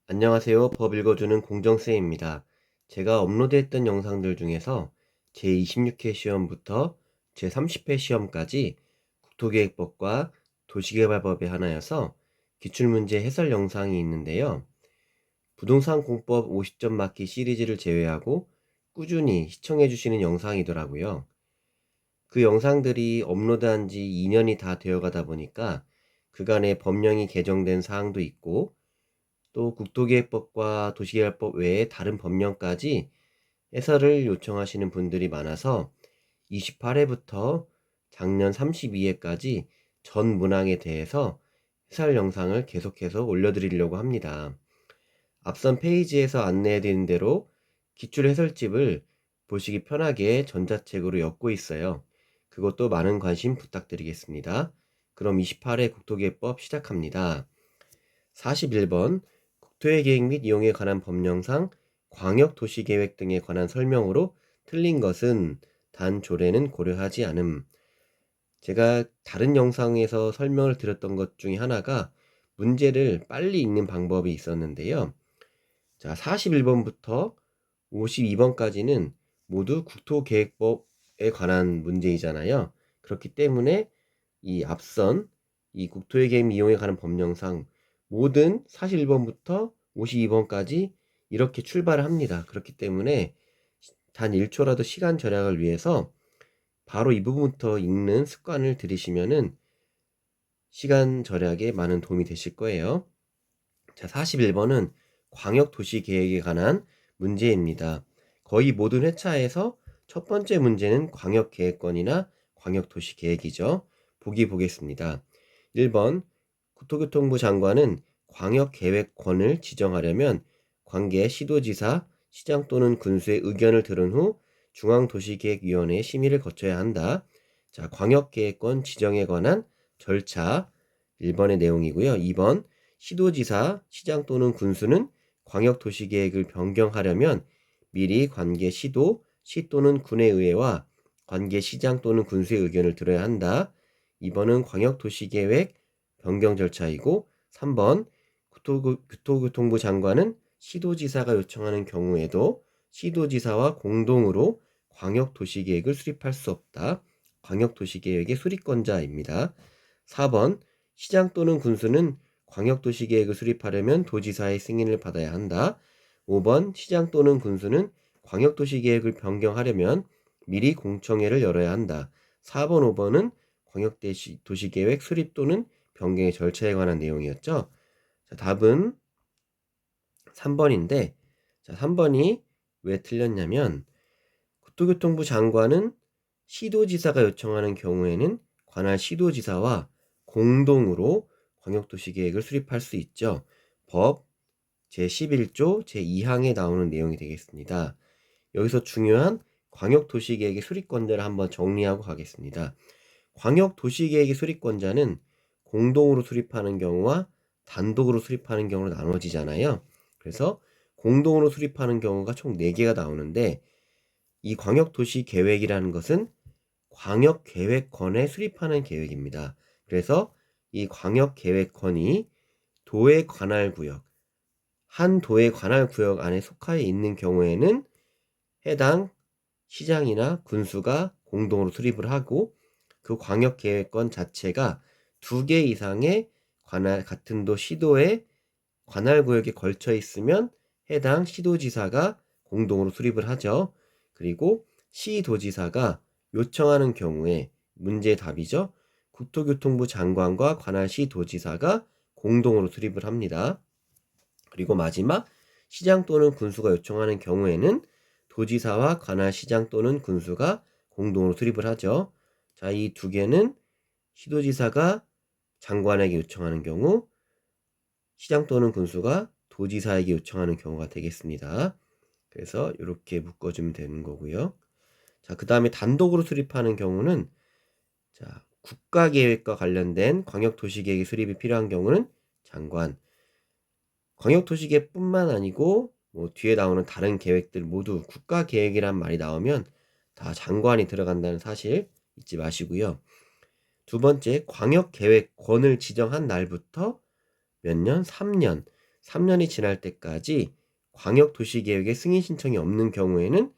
안녕하세요. 법 읽어주는 공정쌤입니다. 제가 업로드했던 영상들 중에서 제26회 시험부터 제30회 시험까지 국토계획법과 도시개발법의 하나여서 기출문제 해설 영상이 있는데요. 부동산 공법 50점 맞기 시리즈를 제외하고 꾸준히 시청해주시는 영상이더라고요. 그 영상들이 업로드한 지 2년이 다 되어가다 보니까 그간에 법령이 개정된 사항도 있고 또 국토계획법과 도시개발법 외에 다른 법령까지 해설을 요청하시는 분들이 많아서 28회부터 작년 32회까지 전 문항에 대해서 해설 영상을 계속해서 올려드리려고 합니다. 앞선 페이지에서 안내해드린 대로 기출 해설집을 보시기 편하게 전자책으로 엮고 있어요. 그것도 많은 관심 부탁드리겠습니다. 그럼 28회 국토계획법 시작합니다. 41번 국토의 계획 및 이용에 관한 법령상 광역도시계획 등에 관한 설명으로 틀린 것은 단 조례는 고려하지 않음. 제가 다른 영상에서 설명을 드렸던 것 중에 하나가 문제를 빨리 읽는 방법이 있었는데요. 자, 41번부터 52번까지는 모두 국토계획법에 관한 문제이잖아요. 그렇기 때문에 이 앞선 이 국토의 계획 이용에 관한 법령상 모든 41번부터 52번까지 이렇게 출발을 합니다. 그렇기 때문에 단 1초라도 시간 절약을 위해서 바로 이 부분부터 읽는 습관을 들이시면은 시간 절약에 많은 도움이 되실 거예요. 자, 41번은 광역도시계획에 관한 문제입니다. 거의 모든 회차에서 첫 번째 문제는 광역계획권이나 광역도시계획이죠. 보기 보겠습니다. 1번 국토교통부 장관은 광역계획권을 지정하려면 관계 시도지사, 시장 또는 군수의 의견을 들은 후 중앙도시계획위원회의 심의를 거쳐야 한다. 자, 광역계획권 지정에 관한 절차 1번의 내용이고요. 2번 시도지사, 시장 또는 군수는 광역도시계획을 변경하려면 미리 관계 시도, 시 또는 군의 의회와 관계 시장 또는 군수의 의견을 들어야 한다. 2번은 광역도시계획 변경 절차이고 3번 국토교통부 장관은 시도지사가 요청하는 경우에도 시도지사와 공동으로 광역도시계획을 수립할 수 없다. 광역도시계획의 수립권자입니다. 4번 시장 또는 군수는 광역도시계획을 수립하려면 도지사의 승인을 받아야 한다. 5번 시장 또는 군수는 광역도시계획을 변경하려면 미리 공청회를 열어야 한다. 4번, 5번은 광역도시계획 수립 또는 변경의 절차에 관한 내용이었죠. 자, 답은 3번인데, 자, 3번이 왜 틀렸냐면, 국토교통부 장관은 시도지사가 요청하는 경우에는 관할 시도지사와 공동으로 광역도시계획을 수립할 수 있죠. 법 제11조 제2항에 나오는 내용이 되겠습니다. 여기서 중요한 광역도시계획의 수립권자를 한번 정리하고 가겠습니다. 광역도시계획의 수립권자는 공동으로 수립하는 경우와 단독으로 수립하는 경우로 나눠지잖아요. 그래서 공동으로 수립하는 경우가 총 4개가 나오는데 이 광역도시계획이라는 것은 광역계획권에 수립하는 계획입니다. 그래서 이 광역계획권이 도의 관할구역, 한 도의 관할구역 안에 속하여 있는 경우에는 해당 시장이나 군수가 공동으로 수립을 하고 그 광역계획권 자체가 2개 이상의 같은 도 시도의 관할구역에 걸쳐 있으면 해당 시도지사가 공동으로 수립을 하죠. 그리고 시도지사가 요청하는 경우에 문제의 답이죠. 국토교통부 장관과 관할 시도지사가 공동으로 수립을 합니다. 그리고 마지막 시장 또는 군수가 요청하는 경우에는 도지사와 관할 시장 또는 군수가 공동으로 수립을 하죠. 자, 이 2개는 시도지사가 장관에게 요청하는 경우, 시장 또는 군수가 도지사에게 요청하는 경우가 되겠습니다. 그래서 이렇게 묶어주면 되는 거고요. 자, 그 다음에 단독으로 수립하는 경우는 자, 국가계획과 관련된 광역도시계획의 수립이 필요한 경우는 장관, 광역도시계획뿐만 아니고 뭐 뒤에 나오는 다른 계획들 모두 국가계획이란 말이 나오면 다 장관이 들어간다는 사실 잊지 마시고요. 두 번째, 광역계획권을 지정한 날부터 몇 년? 3년. 3년이 지날 때까지 광역도시계획의 승인 신청이 없는 경우에는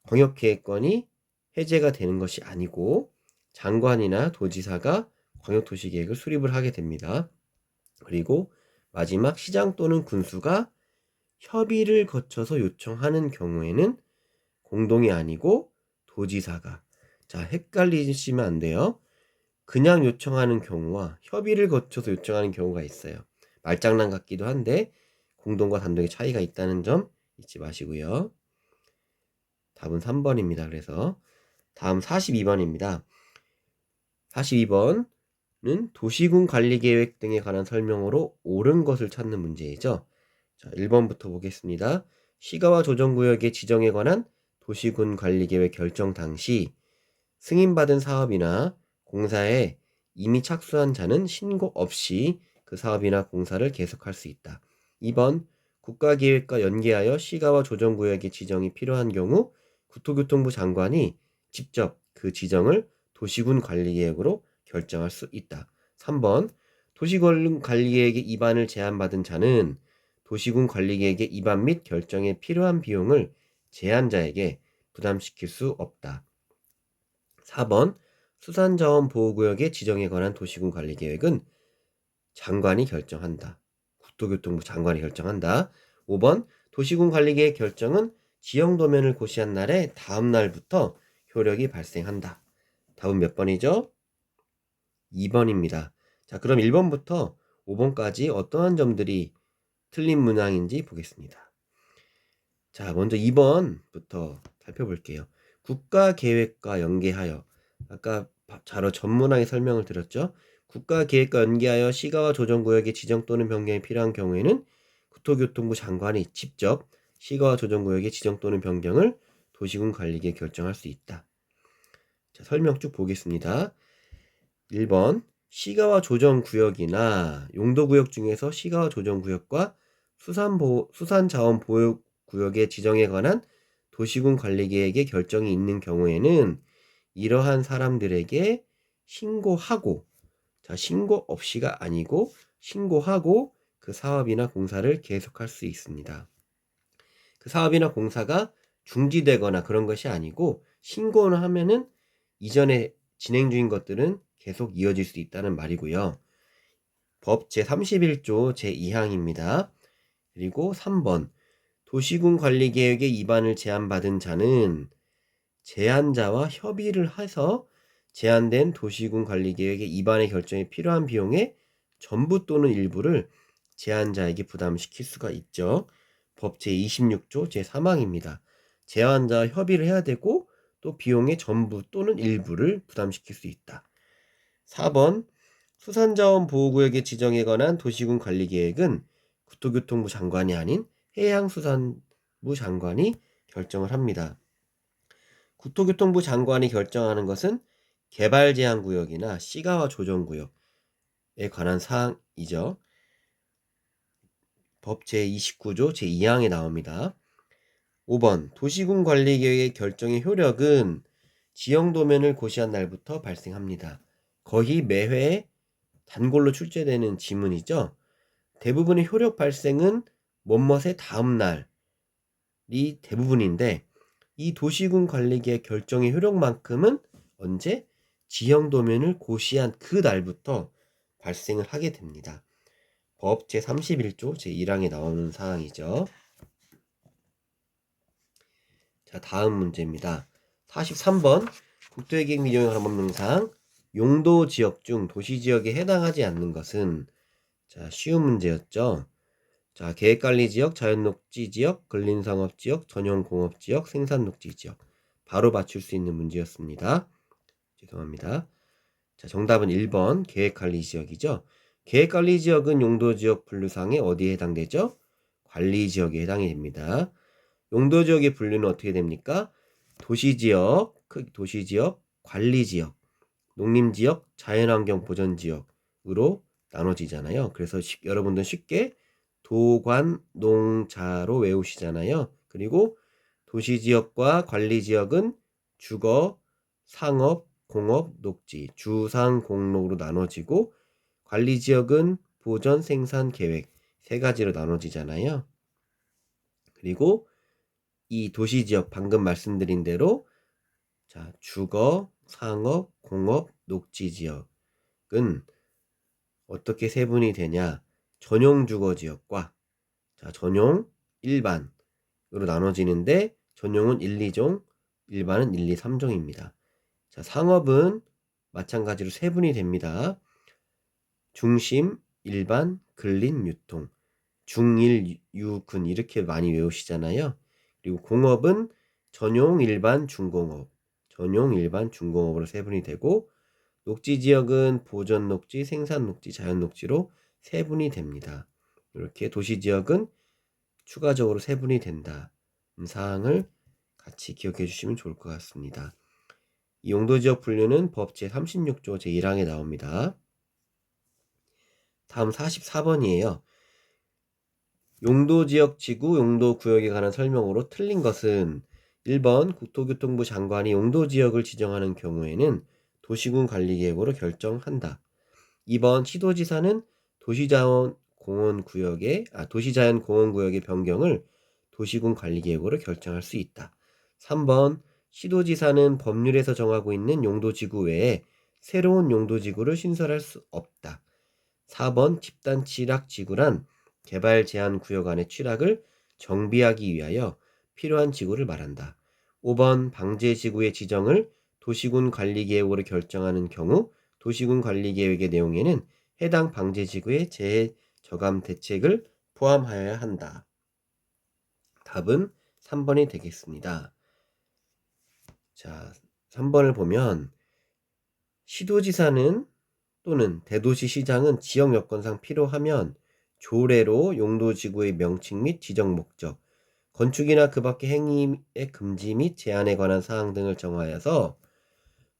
광역계획권이 해제가 되는 것이 아니고 장관이나 도지사가 광역도시계획을 수립을 하게 됩니다. 그리고 마지막 시장 또는 군수가 협의를 거쳐서 요청하는 경우에는 공동이 아니고 도지사가, 자, 헷갈리시면 안 돼요. 그냥 요청하는 경우와 협의를 거쳐서 요청하는 경우가 있어요. 말장난 같기도 한데 공동과 단독의 차이가 있다는 점 잊지 마시고요. 답은 3번입니다. 그래서 다음 42번입니다. 42번은 도시군 관리계획 등에 관한 설명으로 옳은 것을 찾는 문제이죠. 자, 1번부터 보겠습니다. 시가와 조정구역의 지정에 관한 도시군 관리계획 결정 당시 승인받은 사업이나 공사에 이미 착수한 자는 신고 없이 그 사업이나 공사를 계속할 수 있다. 2번 국가계획과 연계하여 시가와 조정구역의 지정이 필요한 경우 국토교통부 장관이 직접 그 지정을 도시군 관리계획으로 결정할 수 있다. 3번 도시군 관리계획의 입안을 제안받은 자는 도시군 관리계획의 입안 및 결정에 필요한 비용을 제안자에게 부담시킬 수 없다. 4번 수산자원보호구역의 지정에 관한 도시군 관리계획은 장관이 결정한다. 국토교통부 장관이 결정한다. 5번 도시군 관리계획 결정은 지형도면을 고시한 날의 다음 날부터 효력이 발생한다. 답은 몇 번이죠? 2번입니다. 자, 그럼 1번부터 5번까지 어떠한 점들이 틀린 문항인지 보겠습니다. 자, 먼저 2번부터 살펴볼게요. 국가계획과 연계하여, 아까 자료 전문항에 설명을 드렸죠. 국가계획과 연계하여 시가와 조정구역의 지정 또는 변경이 필요한 경우에는 국토교통부 장관이 직접 시가와 조정구역의 지정 또는 변경을 도시군 관리계획 결정할 수 있다. 자, 설명 쭉 보겠습니다. 1번 시가와 조정구역이나 용도구역 중에서 시가와 조정구역과 수산자원보호구역의 지정에 관한 도시군 관리계획의 결정이 있는 경우에는 이러한 사람들에게 신고하고, 자, 신고 없이가 아니고 신고하고 그 사업이나 공사를 계속할 수 있습니다. 그 사업이나 공사가 중지되거나 그런 것이 아니고 신고를 하면은 이전에 진행 중인 것들은 계속 이어질 수 있다는 말이고요. 법 제31조 제2항입니다. 그리고 3번 도시군 관리계획의 입안을 제안받은 자는 제안자와 협의를 해서 제안된 도시군 관리계획의 입안의 결정에 필요한 비용의 전부 또는 일부를 제안자에게 부담시킬 수가 있죠. 법 제26조 제3항입니다. 제안자와 협의를 해야 되고 또 비용의 전부 또는 일부를 부담시킬 수 있다. 4번 수산자원보호구역의 지정에 관한 도시군 관리계획은 국토교통부 장관이 아닌 해양수산부 장관이 결정을 합니다. 국토교통부 장관이 결정하는 것은 개발제한구역이나 시가와 조정구역에 관한 사항이죠. 법 제29조 제2항에 나옵니다. 5번 도시군 관리계획의 결정의 효력은 지형도면을 고시한 날부터 발생합니다. 거의 매회 단골로 출제되는 지문이죠. 대부분의 효력 발생은 뭐뭇의 다음 날이 대부분인데 이 도시군 관리계획 결정의 효력만큼은 언제? 지형도면을 고시한 그 날부터 발생을 하게 됩니다. 법 제31조 제1항에 나오는 사항이죠. 자, 다음 문제입니다. 43번 국토계획 및 용역 관련법령상 용도지역 중 도시지역에 해당하지 않는 것은, 자, 쉬운 문제였죠. 자, 계획관리지역, 자연녹지지역, 근린상업지역, 전용공업지역, 생산녹지지역. 바로 맞출 수 있는 문제였습니다. 죄송합니다. 자, 정답은 1번 계획관리지역이죠. 계획관리지역은 용도지역 분류상에 어디에 해당되죠? 관리지역에 해당이 됩니다. 용도지역의 분류는 어떻게 됩니까? 도시지역, 도시지역, 관리지역, 농림지역, 자연환경보전지역으로 나눠지잖아요. 그래서 여러분들 쉽게 도관농자로 외우시잖아요. 그리고 도시지역과 관리지역은 주거, 상업, 공업, 녹지, 주상, 공록으로 나눠지고 관리지역은 보전, 생산, 계획 세 가지로 나눠지잖아요. 그리고 이 도시지역 방금 말씀드린 대로 자, 주거, 상업, 공업, 녹지지역은 어떻게 세분이 되냐? 전용 주거지역과 자, 전용, 일반으로 나눠지는데 전용은 1, 2종, 일반은 1, 2, 3종입니다. 자, 상업은 마찬가지로 세분이 됩니다. 중심, 일반, 근린, 유통. 중일, 유, 근 이렇게 많이 외우시잖아요. 그리고 공업은 전용, 일반, 중공업. 전용, 일반, 중공업으로 세분이 되고 녹지지역은 보전녹지, 생산녹지, 자연녹지로 세분이 됩니다. 이렇게 도시지역은 추가적으로 세분이 된다. 사항을 같이 기억해 주시면 좋을 것 같습니다. 이 용도지역 분류는 법 제36조 제1항에 나옵니다. 다음 44번이에요. 용도지역 지구, 용도구역에 관한 설명으로 틀린 것은 1번 국토교통부 장관이 용도지역을 지정하는 경우에는 도시군관리계획으로 결정한다. 2번 시도지사는 도시자연공원구역의 변경을 도시군관리계획으로 결정할 수 있다. 3번 시도지사는 법률에서 정하고 있는 용도지구 외에 새로운 용도지구를 신설할 수 없다. 4번 집단 취락지구란 개발 제한 구역 안의 취락을 정비하기 위하여 필요한 지구를 말한다. 5번 방제지구의 지정을 도시군 관리계획으로 결정하는 경우 도시군 관리계획의 내용에는 해당 방제지구의 재저감 대책을 포함하여야 한다. 답은 3번이 되겠습니다. 자, 3번을 보면 시도지사는 또는 대도시시장은 지역 여건상 필요하면 조례로 용도지구의 명칭 및 지정 목적, 건축이나 그 밖의 행위의 금지 및 제한에 관한 사항 등을 정하여서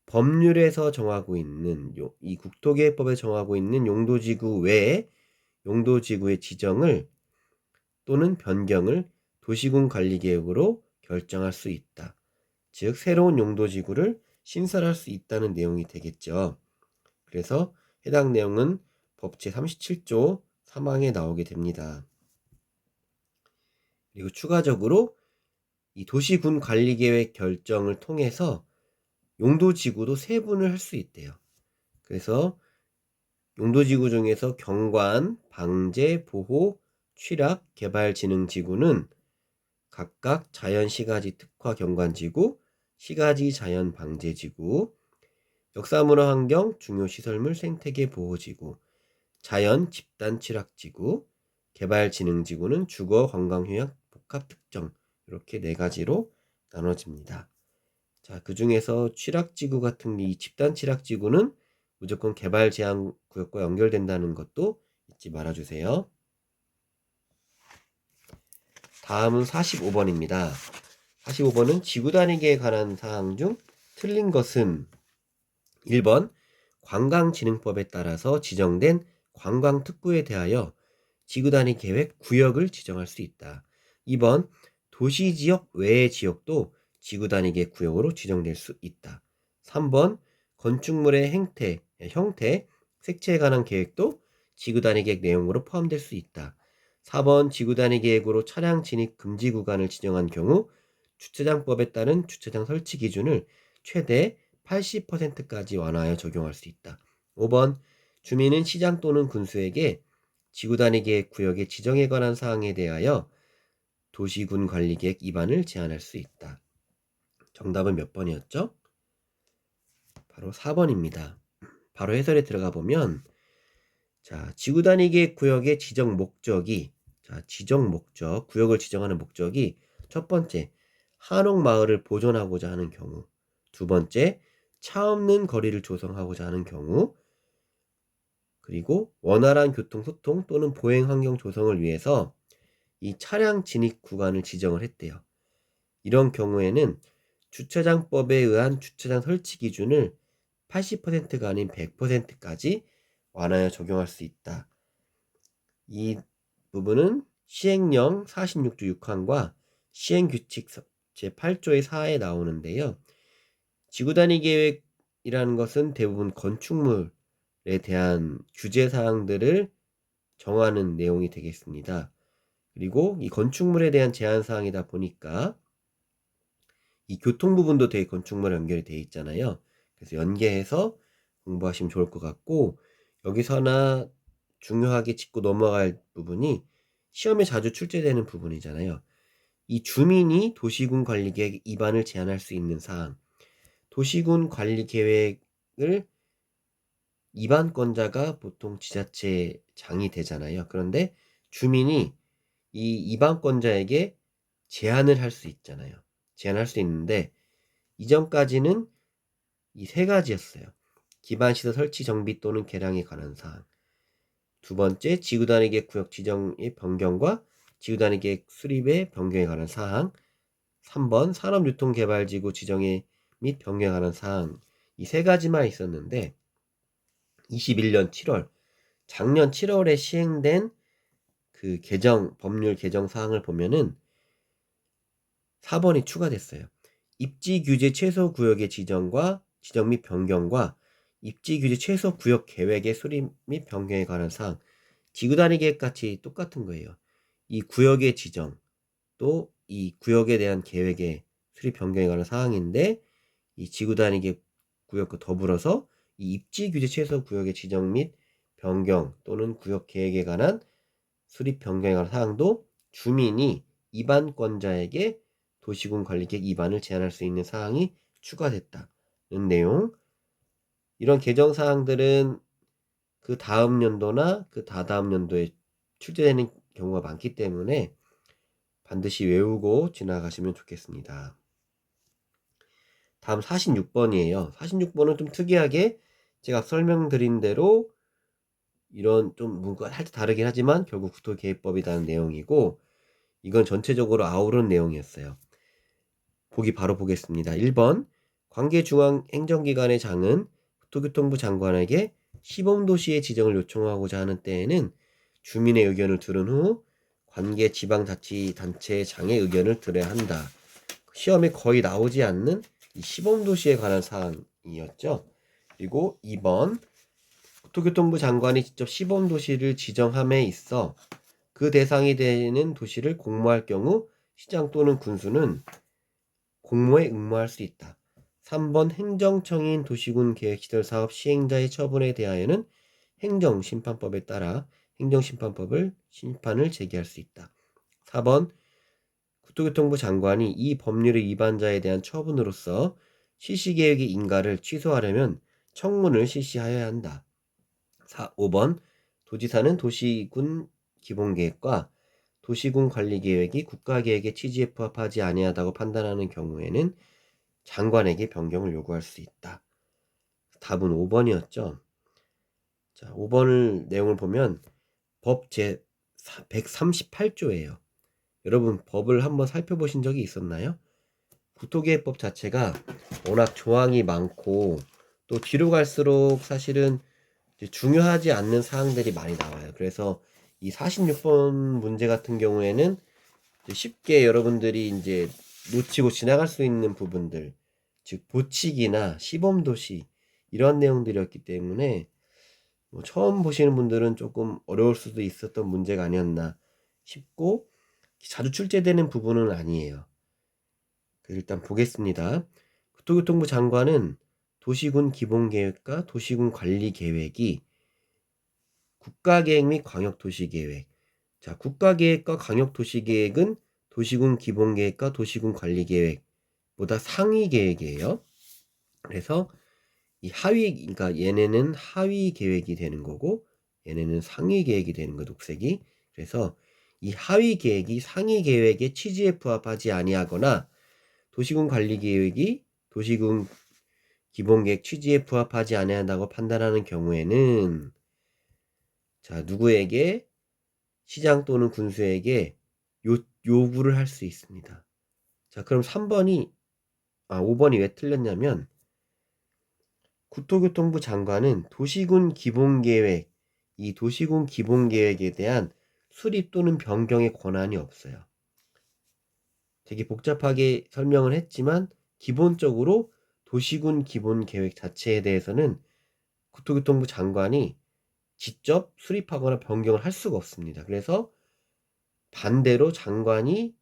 법률에서 정하고 있는 이 국토계획법에 정하고 있는 용도지구 외에 용도지구의 지정을 또는 변경을 도시군관리계획으로 결정할 수 있다. 즉 새로운 용도지구를 신설할 수 있다는 내용이 되겠죠. 그래서 해당 내용은 법 제37조 3항에 나오게 됩니다. 그리고 추가적으로 이 도시군관리계획 결정을 통해서 용도지구도 세분을 할 수 있대요. 그래서 용도지구 중에서 경관, 방제, 보호, 취락, 개발진흥지구는 각각 자연시가지 특화 경관지구, 시가지 자연방제지구, 역사문화환경 중요시설물 생태계 보호지구, 자연 집단 취락지구, 개발진흥지구는 주거 관광휴양 복합특정 이렇게 네 가지로 나눠집니다. 자, 그 중에서 취락지구 같은 이 집단 취락지구는 무조건 개발 제한 구역과 연결된다는 것도 잊지 말아주세요. 다음은 45번입니다. 45번은 지구 단위계에 관한 사항 중 틀린 것은 1번 관광진흥법에 따라서 지정된 관광특구에 대하여 지구 단위 계획 구역을 지정할 수 있다. 2번 도시지역 외의 지역도 지구 단위계 구역으로 지정될 수 있다. 3번 건축물의 형태, 색채에 관한 계획도 지구 단위 계획 내용으로 포함될 수 있다. 4번 지구 단위 계획으로 차량 진입 금지 구간을 지정한 경우 주차장법에 따른 주차장 설치 기준을 최대 80%까지 완화하여 적용할 수 있다. 5번 주민은 시장 또는 군수에게 지구 단위 계획 구역의 지정에 관한 사항에 대하여 도시군 관리계획 위반을 제한할 수 있다. 정답은 몇 번이었죠? 바로 4번입니다. 바로 해설에 들어가 보면 자, 지구 단위 계획 구역의 지정 목적이 구역을 지정하는 목적이 첫 번째, 한옥마을을 보존하고자 하는 경우, 두 번째, 차 없는 거리를 조성하고자 하는 경우, 그리고 원활한 교통 소통 또는 보행 환경 조성을 위해서 이 차량 진입 구간을 지정을 했대요. 이런 경우에는 주차장법에 의한 주차장 설치 기준을 80%가 아닌 100%까지 완화하여 적용할 수 있다. 이 부분은 시행령 46조 6항과 시행규칙 제8조의 4에 나오는데요. 지구단위 계획이라는 것은 대부분 건축물에 대한 규제 사항들을 정하는 내용이 되겠습니다. 그리고 이 건축물에 대한 제한 사항이다 보니까 이 교통 부분도 되게 건축물에 연결이 되어 있잖아요. 그래서 연계해서 공부하시면 좋을 것 같고, 여기서 하나 중요하게 짚고 넘어갈 부분이 시험에 자주 출제되는 부분이잖아요. 이 주민이 도시군 관리계획 위반을 제한할 수 있는 사항. 도시군 관리계획을 위반권자가 보통 지자체장이 되잖아요. 그런데 주민이 이 위반권자에게 제한을 할 수 있잖아요. 제한할 수 있는데 이전까지는 이 세 가지였어요. 기반시설 설치 정비 또는 개량에 관한 사항. 두 번째, 지구단위계획 구역 지정의 변경과 지구단위계획 수립의 변경에 관한 사항. 3번, 산업유통개발지구 지정에 및 변경에 관한 사항. 이 세 가지만 있었는데 21년 7월, 작년 7월에 시행된 그 법률 개정 사항을 보면은 4번이 추가됐어요. 입지 규제 최소 구역의 지정 및 변경과 입지 규제 최소 구역 계획의 수립 및 변경에 관한 사항. 지구단위 계획 같이 똑같은 거예요. 이 구역의 지정, 또 이 구역에 대한 계획의 수립 변경에 관한 사항인데, 이 지구단위 계획 구역과 더불어서 이 입지 규제 최소 구역의 지정 및 변경 또는 구역 계획에 관한 수립 변경에 관한 사항도 주민이 위반권자에게 도시군 관리계획 위반을 제한할 수 있는 사항이 추가됐다는 내용. 이런 개정 사항들은 그 다음 연도나 그 다다음 연도에 출제되는 경우가 많기 때문에 반드시 외우고 지나가시면 좋겠습니다. 다음 46번이에요. 46번은 좀 특이하게 제가 설명드린 대로 이런 좀 문구가 살짝 다르긴 하지만 결국 국토계획법이라는 내용이고, 이건 전체적으로 아우르는 내용이었어요. 보기 바로 보겠습니다. 1번, 관계중앙행정기관의 장은 국토교통부 장관에게 시범도시의 지정을 요청하고자 하는 때에는 주민의 의견을 들은 후 관계 지방자치단체의 장의 의견을 들어야 한다. 시험에 거의 나오지 않는 이 시범도시에 관한 사항이었죠. 그리고 2번, 국토교통부 장관이 직접 시범도시를 지정함에 있어 그 대상이 되는 도시를 공모할 경우 시장 또는 군수는 공모에 응모할 수 있다. 3번, 행정청인 도시군 계획시설사업 시행자의 처분에 대하여는 행정심판법에 따라 행정심판법을 심판을 제기할 수 있다. 4번, 국토교통부 장관이 이 법률의 위반자에 대한 처분으로서 실시계획의 인가를 취소하려면 청문을 실시하여야 한다. 5번, 도지사는 도시군 기본계획과 도시군 관리계획이 국가계획의 취지에 부합하지 아니하다고 판단하는 경우에는 장관에게 변경을 요구할 수 있다. 답은 5번이었죠. 자, 5번 내용을 보면 법 제 138조예요. 여러분 법을 한번 살펴보신 적이 있었나요? 국토계획법 자체가 워낙 조항이 많고 또 뒤로 갈수록 사실은 중요하지 않는 사항들이 많이 나와요. 그래서 이 46번 문제 같은 경우에는 쉽게 여러분들이 이제 놓치고 지나갈 수 있는 부분들, 즉 보칙이나 시범도시 이런 내용들이었기 때문에 처음 보시는 분들은 조금 어려울 수도 있었던 문제가 아니었나 싶고, 자주 출제되는 부분은 아니에요. 일단 보겠습니다. 국토교통부 장관은 도시군 기본계획과 도시군 관리계획이 국가계획 및 광역도시계획. 자, 국가계획과 광역도시계획은 도시군 기본계획과 도시군 관리계획보다 상위 계획이에요. 그래서 이 그러니까 얘네는 하위 계획이 되는 거고 얘네는 상위 계획이 되는 거, 녹색이. 그래서 이 하위 계획이 상위 계획의 취지에 부합하지 아니하거나 도시군 관리계획이 도시군 기본계획 취지에 부합하지 아니한다고 판단하는 경우에는 자, 누구에게? 시장 또는 군수에게 요구를 할 수 있습니다. 자, 그럼 5번이 왜 틀렸냐면 국토교통부 장관은 도시군 기본계획, 이 도시군 기본계획에 대한 수립 또는 변경의 권한이 없어요. 되게 복잡하게 설명을 했지만 기본적으로 도시군 기본계획 자체에 대해서는 국토교통부 장관이 직접 수립하거나 변경을 할 수가 없습니다. 그래서 반대로 장관이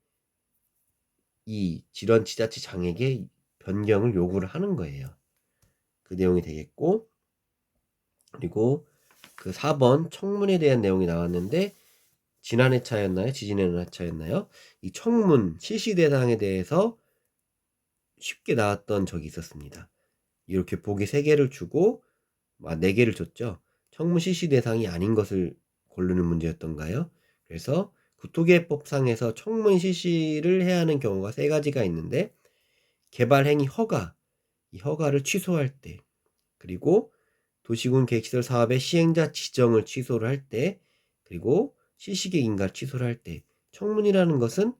이 지자체장에게 변경을 요구를 하는 거예요. 그 내용이 되겠고, 그리고 그 4번 청문에 대한 내용이 나왔는데 지난 회차였나요? 지지난 회차였나요? 이 청문 실시 대상에 대해서 쉽게 나왔던 적이 있었습니다. 이렇게 보기 3개를 주고 4개를 줬죠. 청문 실시 대상이 아닌 것을 고르는 문제였던가요? 그래서 국토개법상에서 청문 실시를 해야 하는 경우가 3가지가 있는데 개발행위 허가, 이 허가를 취소할 때, 그리고 도시군 계획시설 사업의 시행자 지정을 취소를 할 때, 그리고 실시계획 인가를 취소를 할 때, 청문이라는 것은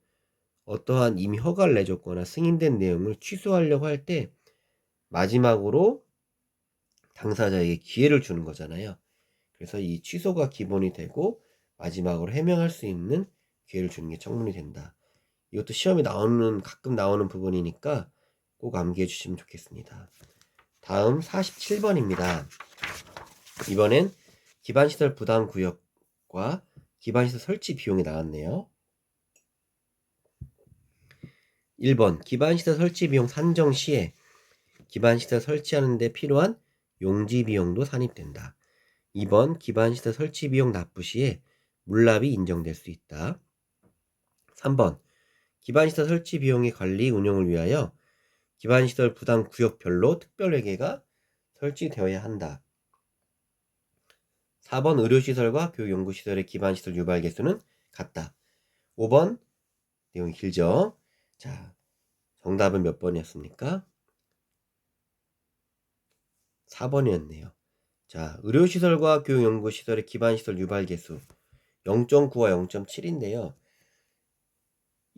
어떠한 이미 허가를 내줬거나 승인된 내용을 취소하려고 할 때 마지막으로 당사자에게 기회를 주는 거잖아요. 그래서 이 취소가 기본이 되고 마지막으로 해명할 수 있는 기회를 주는 게 청문이 된다. 이것도 시험에 가끔 나오는 부분이니까 꼭 암기해 주시면 좋겠습니다. 다음 47번입니다. 이번엔 기반시설 부담구역과 기반시설 설치 비용이 나왔네요. 1번 기반시설 설치 비용 산정 시에 기반시설 설치하는 데 필요한 용지 비용도 산입된다. 2번 기반시설 설치 비용 납부 시에 물납이 인정될 수 있다. 3번 기반시설 설치 비용의 관리 운영을 위하여 기반시설 부담 구역별로 특별회계가 설치되어야 한다. 4번 의료시설과 교육연구시설의 기반시설 유발 개수는 같다. 5번 내용이 길죠. 자, 정답은 몇 번이었습니까? 4번이었네요. 자, 의료시설과 교육연구시설의 기반시설 유발 개수 0.9와 0.7인데요.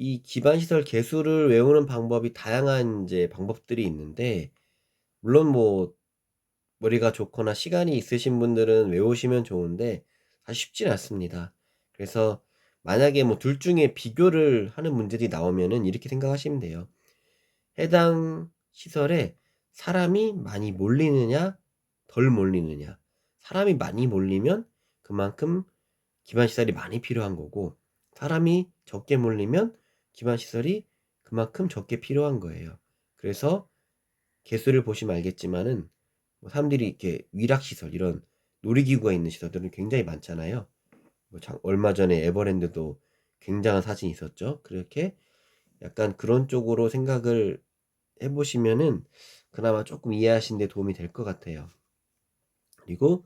이 기반시설 개수를 외우는 방법이 다양한 방법들이 있는데, 물론 머리가 좋거나 시간이 있으신 분들은 외우시면 좋은데, 사실 쉽진 않습니다. 그래서 만약에 둘 중에 비교를 하는 문제들이 나오면은 이렇게 생각하시면 돼요. 해당 시설에 사람이 많이 몰리느냐, 덜 몰리느냐. 사람이 많이 몰리면 그만큼 기반시설이 많이 필요한 거고, 사람이 적게 몰리면 기반시설이 그만큼 적게 필요한 거예요. 그래서 개수를 보시면 알겠지만은 사람들이 이렇게 위락시설, 이런 놀이기구가 있는 시설들은 굉장히 많잖아요. 얼마 전에 에버랜드도 굉장한 사진이 있었죠. 그렇게 약간 그런 쪽으로 생각을 해보시면은 그나마 조금 이해하시는 데 도움이 될 것 같아요. 그리고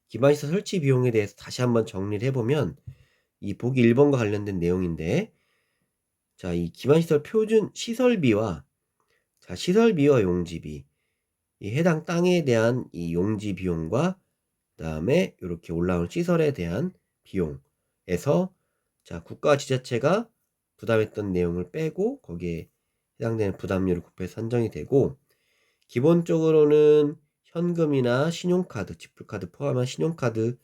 기반시설 설치 비용에 대해서 다시 한번 정리를 해보면 이 보기 1번과 관련된 내용인데, 자, 이 기반시설 표준 시설비와 시설비와 용지비, 이 해당 땅에 대한 이 용지 비용과 그다음에 이렇게 올라오는 시설에 대한 비용에서 국가 지자체가 부담했던 내용을 빼고 거기에 해당되는 부담률을 곱해서 산정이 되고, 기본적으로는 현금이나 신용카드, 지불카드 포함한 신용카드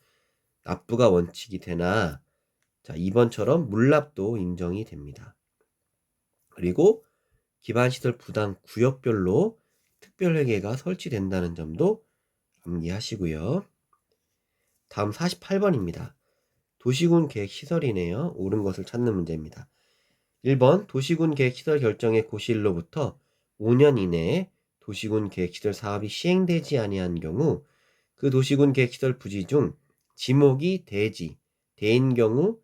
납부가 원칙이 되나 2번처럼 물납도 인정이 됩니다. 그리고 기반시설 부담 구역별로 특별회계가 설치된다는 점도 암기하시고요. 다음 48번입니다. 도시군 계획 시설이네요. 옳은 것을 찾는 문제입니다. 1번 도시군 계획 시설 결정의 고시일로부터 5년 이내에 도시군 계획 시설 사업이 시행되지 아니한 경우 그 도시군 계획 시설 부지 중 지목이 대인 경우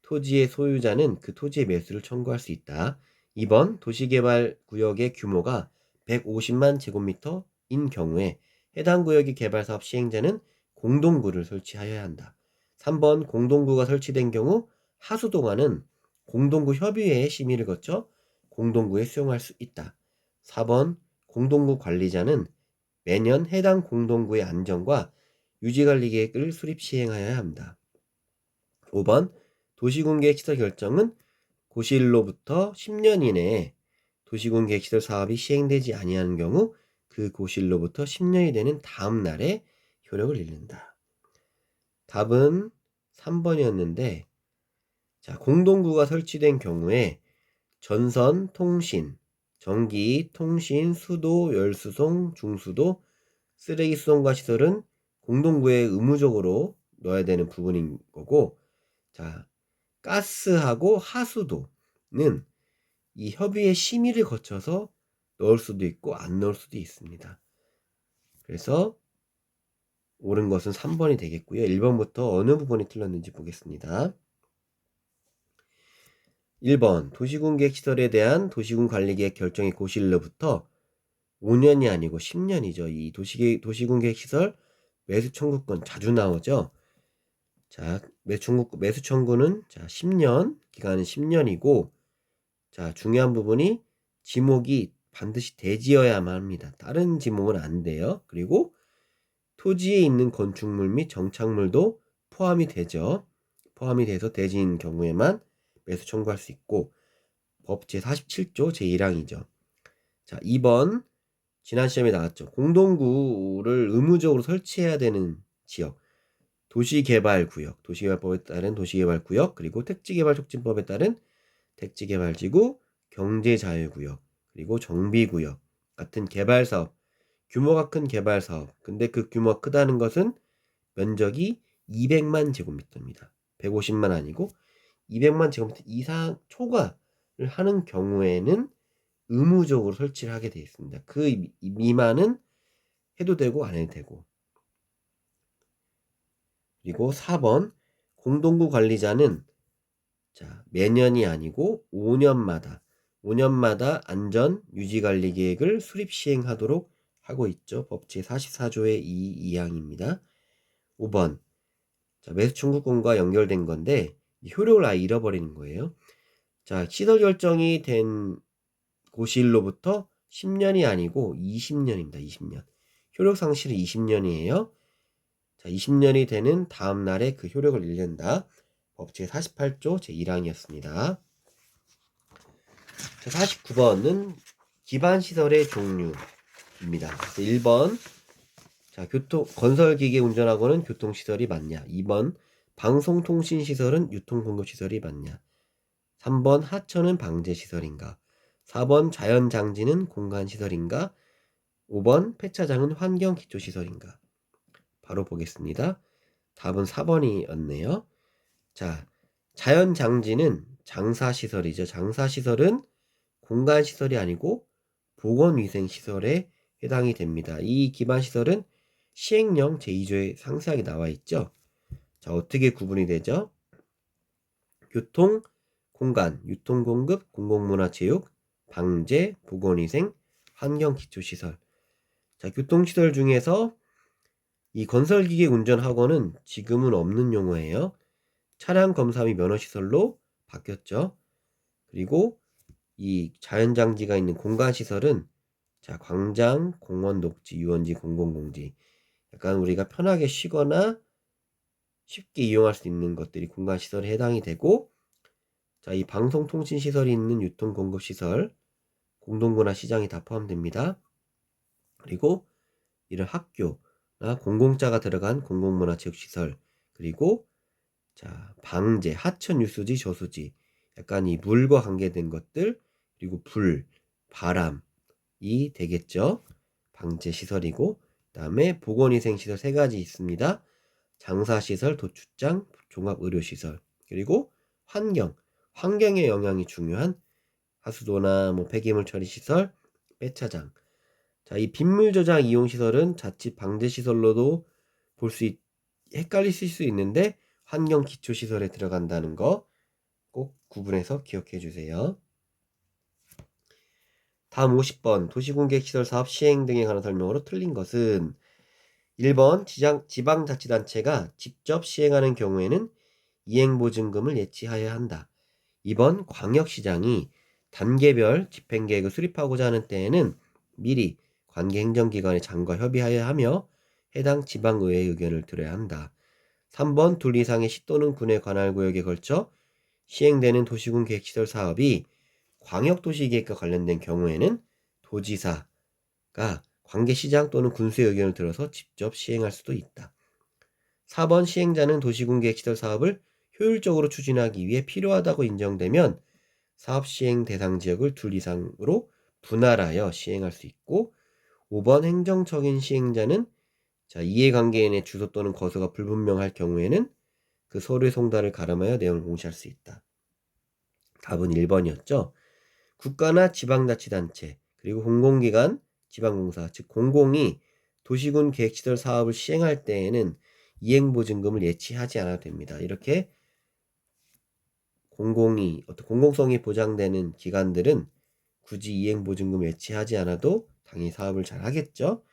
토지의 소유자는 그 토지의 매수를 청구할 수 있다. 2번 도시개발구역의 규모가 150만 제곱미터인 경우에 해당 구역의 개발사업 시행자는 공동구를 설치하여야 한다. 3번 공동구가 설치된 경우 하수도관은 공동구 협의회의 심의를 거쳐 공동구에 수용할 수 있다. 4번 공동구 관리자는 매년 해당 공동구의 안전과 유지관리 계획을 수립 시행하여야 한다. 5번 도시군 계획시설 결정은 고시일로부터 10년 이내에 도시군 계획시설 사업이 시행되지 아니하는 경우 그 고시일로부터 10년이 되는 다음 날에 효력을 잃는다. 답은 3번이었는데, 공동구가 설치된 경우에 전선, 통신, 전기, 통신, 수도, 열수송, 중수도, 쓰레기 수송과 시설은 공동구에 의무적으로 넣어야 되는 부분인 거고, 자, 가스하고 하수도는 이 협의의 심의를 거쳐서 넣을 수도 있고 안 넣을 수도 있습니다. 그래서 옳은 것은 3번이 되겠고요. 1번부터 어느 부분이 틀렸는지 보겠습니다. 1번 도시군계획시설에 대한 도시군관리계획 결정의 고시일로부터 5년이 아니고 10년이죠. 이 도시군계획시설 매수 청구권 자주 나오죠. 자, 매수 청구는 자, 10년, 기간은 10년이고, 자, 중요한 부분이 지목이 반드시 대지여야만 합니다. 다른 지목은 안 돼요. 그리고 토지에 있는 건축물 및 정착물도 포함이 되죠. 포함이 돼서 대지인 경우에만 매수 청구할 수 있고, 법 제47조 제1항이죠. 자, 2번 지난 시험에 나왔죠. 공동구를 의무적으로 설치해야 되는 지역. 도시개발구역, 도시개발법에 따른 도시개발구역, 그리고 택지개발촉진법에 따른 택지개발지구, 경제자유구역, 그리고 정비구역 같은 개발사업, 규모가 큰 개발사업. 근데 그 규모가 크다는 것은 면적이 200만 제곱미터입니다. 150만 아니고 200만 제곱미터 이상 초과를 하는 경우에는 의무적으로 설치를 하게 되어 있습니다. 그 미만은 해도 되고 안 해도 되고. 그리고 4번 공동구 관리자는 자, 매년이 아니고 5년마다 안전 유지 관리 계획을 수립 시행하도록 하고 있죠. 법 제44조의 2항입니다. 5번 자, 매수 청구권과 연결된 건데 효력을 아예 잃어버리는 거예요. 자, 시설 결정이 된 고시일로부터 10년이 아니고 20년입니다. 20년. 효력 상실은 20년이에요. 자, 20년이 되는 다음 날에 그 효력을 잃는다. 법 제48조 제1항이었습니다. 자, 49번은 기반시설의 종류입니다. 1번 자, 건설기계 운전하고는 교통시설이 맞냐? 2번 방송통신시설은 유통공급시설이 맞냐? 3번 하천은 방제시설인가? 4번 자연장지는 공간시설인가? 5번 폐차장은 환경기초시설인가? 바로 보겠습니다. 답은 4번이었네요. 자, 자연장지는 장사시설이죠. 장사시설은 공간시설이 아니고 보건위생시설에 해당이 됩니다. 이 기반시설은 시행령 제2조에 상세하게 나와 있죠. 자, 어떻게 구분이 되죠? 교통, 공간, 유통공급, 공공문화체육, 방제, 보건위생, 환경기초시설. 자, 교통시설 중에서 이 건설기계 운전학원은 지금은 없는 용어예요. 차량 검사 및 면허시설로 바뀌었죠. 그리고 이 자연장지가 있는 공간시설은 자, 광장, 공원, 녹지, 유원지, 공공공지. 약간 우리가 편하게 쉬거나 쉽게 이용할 수 있는 것들이 공간시설에 해당이 되고, 자, 이 방송통신시설이 있는 유통공급시설, 공동구나 시장이 다 포함됩니다. 그리고 이런 학교나 공공자가 들어간 공공문화체육시설, 그리고 자, 방제, 하천, 유수지, 저수지, 약간 이 물과 관계된 것들, 그리고 불, 바람이 되겠죠. 방제시설이고, 그 다음에 보건위생시설 3가지 있습니다. 장사시설, 도축장, 종합의료시설, 그리고 환경의 영향이 중요한 하수도나 뭐 폐기물 처리시설, 폐차장. 자, 이 빗물 저장 이용시설은 자칫 방제시설로도 헷갈리실 수 있는데 환경기초시설에 들어간다는 거 꼭 구분해서 기억해 주세요. 다음 50번 도시공개시설 사업 시행 등에 관한 설명으로 틀린 것은 1번 지방자치단체가 직접 시행하는 경우에는 이행보증금을 예치하여야 한다. 2번 광역시장이 단계별 집행계획을 수립하고자 하는 때에는 미리 관계행정기관의 장과 협의하여야 하며 해당 지방의회의 의견을 들어야 한다. 3번 둘 이상의 시 또는 군의 관할구역에 걸쳐 시행되는 도시군 계획시설 사업이 광역도시계획과 관련된 경우에는 도지사가 관계시장 또는 군수의 의견을 들어서 직접 시행할 수도 있다. 4번 시행자는 도시군 계획시설 사업을 효율적으로 추진하기 위해 필요하다고 인정되면 사업 시행 대상 지역을 둘 이상으로 분할하여 시행할 수 있고, 5번 행정적인 시행자는 자, 이해관계인의 주소 또는 거소가 불분명할 경우에는 그 서류의 송달을 가름하여 내용을 공시할 수 있다. 답은 1번이었죠. 국가나 지방자치단체 그리고 공공기관, 지방공사 즉 공공이 도시군 계획시설 사업을 시행할 때에는 이행보증금을 예치하지 않아도 됩니다. 이렇게 어떤 공공성이 보장되는 기관들은 굳이 이행보증금을 예치하지 않아도 당연히 사업을 잘 하겠죠.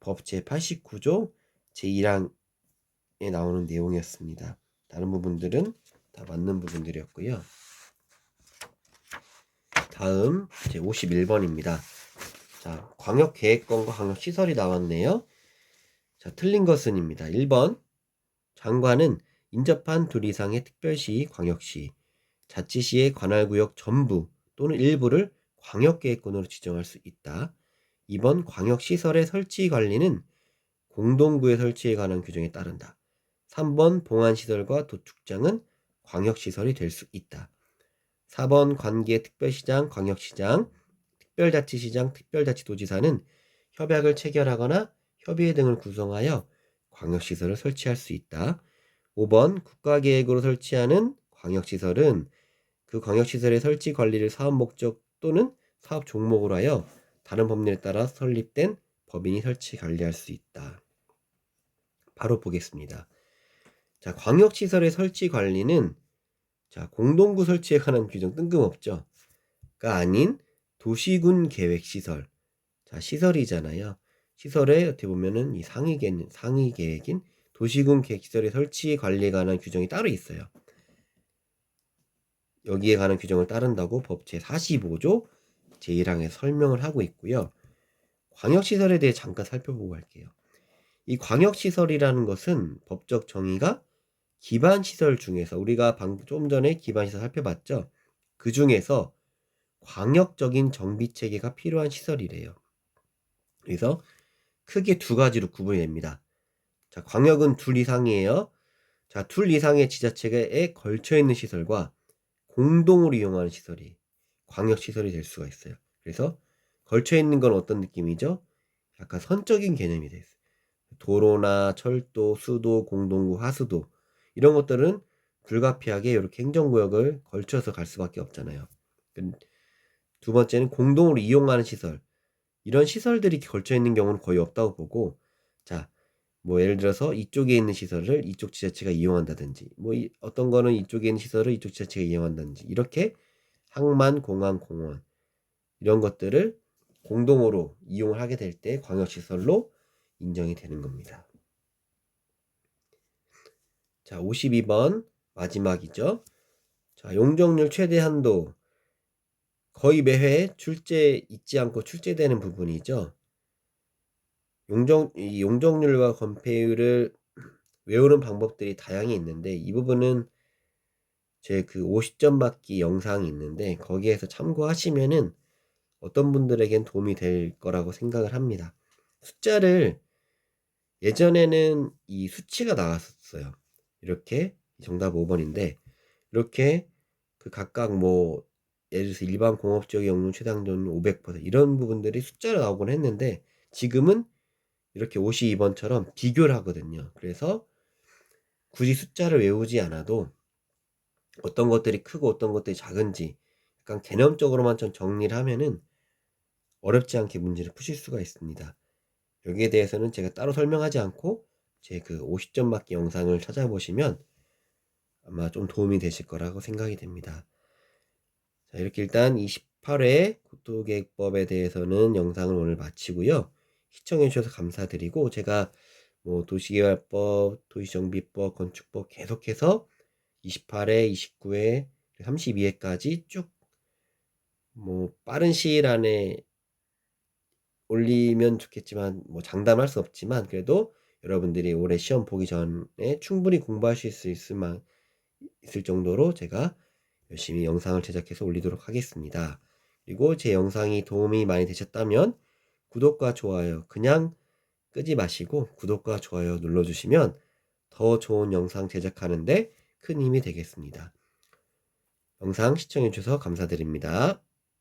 법 제89조 제1항에 나오는 내용이었습니다. 다른 부분들은 다 맞는 부분들이었고요. 다음 제51번입니다. 자, 광역계획권과 광역시설이 나왔네요. 자, 틀린 것은입니다. 1번 장관은 인접한 둘 이상의 특별시, 광역시, 자치시의 관할구역 전부 또는 일부를 광역계획권으로 지정할 수 있다. 2번 광역시설의 설치 관리는 공동구의 설치에 관한 규정에 따른다. 3번 봉안시설과 도축장은 광역시설이 될 수 있다. 4번 관계 특별시장, 광역시장, 특별자치시장, 특별자치도지사는 협약을 체결하거나 협의회 등을 구성하여 광역시설을 설치할 수 있다. 5번 국가계획으로 설치하는 광역시설은 그 광역시설의 설치 관리를 사업 목적 또는 사업 종목으로 하여 다른 법률에 따라 설립된 법인이 설치 관리할 수 있다. 바로 보겠습니다. 자, 광역시설의 설치 관리는 자, 공동구 설치에 관한 규정 뜬금없죠. 가 아닌 도시군 계획시설. 자, 시설이잖아요. 시설에 어떻게 보면은 이 상위 계획인 도시군 계획시설의 설치 관리에 관한 규정이 따로 있어요. 여기에 관한 규정을 따른다고 법 제45조 제1항에 설명을 하고 있고요. 광역시설에 대해 잠깐 살펴보고 갈게요. 이 광역시설이라는 것은 법적 정의가 기반시설 중에서 우리가 좀 전에 기반시설 살펴봤죠. 그 중에서 광역적인 정비체계가 필요한 시설이래요. 그래서 크게 두 가지로 구분이 됩니다. 자, 광역은 둘 이상이에요. 자, 둘 이상의 지자체에 걸쳐 있는 시설과 공동으로 이용하는 시설이 광역시설이 될 수가 있어요. 그래서 걸쳐 있는 건 어떤 느낌이죠? 약간 선적인 개념이 돼요. 도로나 철도, 수도, 공동구, 하수도 이런 것들은 불가피하게 이렇게 행정구역을 걸쳐서 갈 수밖에 없잖아요. 두 번째는 공동으로 이용하는 시설. 이런 시설들이 걸쳐 있는 경우는 거의 없다고 보고, 자, 뭐 예를 들어서 이쪽에 있는 시설을 이쪽 지자체가 이용한다든지, 뭐 어떤 거는 이쪽에 있는 시설을 이쪽 지자체가 이용한다든지, 이렇게 항만, 공항, 공원 이런 것들을 공동으로 이용을 하게 될 때 광역시설로 인정이 되는 겁니다. 자, 52번 마지막이죠. 자, 용적률 최대 한도 거의 매회 잊지 않고 출제되는 부분이죠. 용적률과 건폐율을 외우는 방법들이 다양히 있는데 이 부분은 제 그 50점 맞기 영상이 있는데 거기에서 참고하시면은 어떤 분들에겐 도움이 될 거라고 생각을 합니다. 숫자를 예전에는 이 수치가 나왔었어요. 이렇게 정답 5번인데 이렇게 그 각각 뭐 예를 들어서 일반 공업지역의 용적 최대 한도는 500% 이런 부분들이 숫자로 나오곤 했는데 지금은 이렇게 52번처럼 비교를 하거든요. 그래서 굳이 숫자를 외우지 않아도 어떤 것들이 크고 어떤 것들이 작은지 약간 개념적으로만 좀 정리를 하면은 어렵지 않게 문제를 푸실 수가 있습니다. 여기에 대해서는 제가 따로 설명하지 않고 제 그 50점 맞기 영상을 찾아보시면 아마 좀 도움이 되실 거라고 생각이 됩니다. 자, 이렇게 일단 28회 국토계획법에 대해서는 영상을 오늘 마치고요. 시청해 주셔서 감사드리고 제가 뭐 도시개발법, 도시정비법, 건축법 계속해서 28회, 29회, 32회까지 쭉 뭐 빠른 시일 안에 올리면 좋겠지만 뭐 장담할 수 없지만 그래도 여러분들이 올해 시험 보기 전에 충분히 공부하실 수 있을 정도로 제가 열심히 영상을 제작해서 올리도록 하겠습니다. 그리고 제 영상이 도움이 많이 되셨다면 구독과 좋아요 그냥 끄지 마시고 구독과 좋아요 눌러주시면 더 좋은 영상 제작하는데 큰 힘이 되겠습니다. 영상 시청해주셔서 감사드립니다.